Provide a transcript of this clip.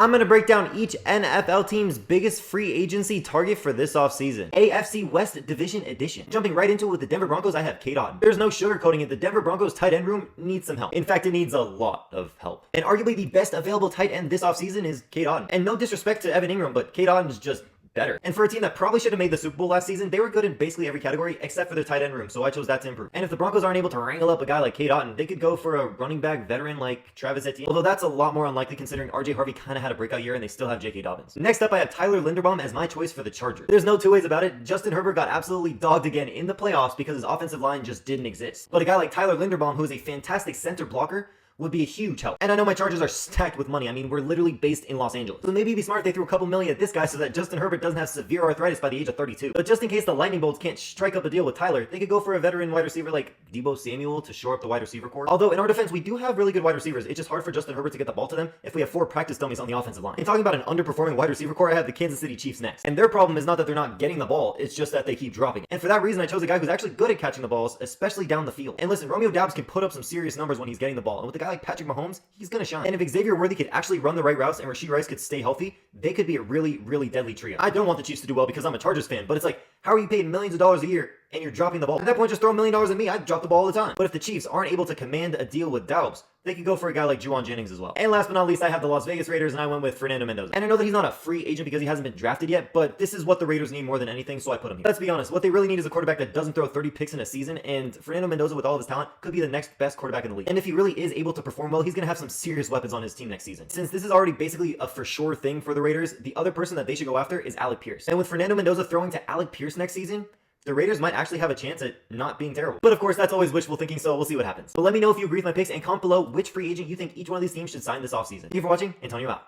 I'm going to break down each NFL team's biggest free agency target for this offseason. AFC West Division Edition. Jumping right into it with the Denver Broncos, I have Cade Otton. There's no sugarcoating it. The Denver Broncos tight end room needs some help. In fact, it needs a lot of help. And arguably the best available tight end this offseason is Cade Otton. And no disrespect to Evan Ingram, but Cade Otton is just better. And for a team that probably should have made the Super Bowl last season, they were good in basically every category except for their tight end room, so I chose that to improve. And if the Broncos aren't able to wrangle up a guy like Cade Otton, they could go for a running back veteran like Travis Etienne, although that's a lot more unlikely considering RJ Harvey kind of had a breakout year and they still have J.K. Dobbins. Next up, I have Tyler Linderbaum as my choice for the Chargers. There's no two ways about it. Justin Herbert got absolutely dogged again in the playoffs because his offensive line just didn't exist. But a guy like Tyler Linderbaum, who is a fantastic center blocker, would be a huge help. And I know my Chargers are stacked with money. I mean, we're literally based in Los Angeles. So maybe it'd be smart if they threw a couple million at this guy so that Justin Herbert doesn't have severe arthritis by the age of 32. But just in case the lightning bolts can't strike up a deal with Tyler, they could go for a veteran wide receiver like Deebo Samuel to shore up the wide receiver corps. Although in our defense, we do have really good wide receivers. It's just hard for Justin Herbert to get the ball to them if we have 4 practice dummies on the offensive line. And talking about an underperforming wide receiver corps, I have the Kansas City Chiefs next. And their problem is not that they're not getting the ball, it's just that they keep dropping it. And for that reason, I chose a guy who's actually good at catching the balls, especially down the field. And listen, Romeo Doubs can put up some serious numbers when he's getting the ball. And with a guy like Patrick Mahomes, he's gonna shine. And if Xavier Worthy could actually run the right routes and Rashee Rice could stay healthy, they could be a really, really deadly trio. I don't want the Chiefs to do well because I'm a Chargers fan, but it's like, how are you paid millions of dollars a year and you're dropping the ball? At that point, just throw $1 million at me. I'd drop the ball all the time. But if the Chiefs aren't able to command a deal with Doubs, they could go for a guy like Juwan Jennings as well. And last but not least, I have the Las Vegas Raiders, and I went with Fernando Mendoza. And I know that he's not a free agent because he hasn't been drafted yet, but this is what the Raiders need more than anything, so I put him here. Let's be honest, what they really need is a quarterback that doesn't throw 30 picks in a season, and Fernando Mendoza, with all of his talent, could be the next best quarterback in the league. And if he really is able to perform well, he's going to have some serious weapons on his team next season. Since this is already basically a for sure thing for the Raiders, the other person that they should go after is Alec Pierce. And with Fernando Mendoza throwing to Alec Pierce next season, the Raiders might actually have a chance at not being terrible. But of course, that's always wishful thinking, so we'll see what happens. But let me know if you agree with my picks and comment below which free agent you think each one of these teams should sign this offseason. Thank you for watching, Antonio out.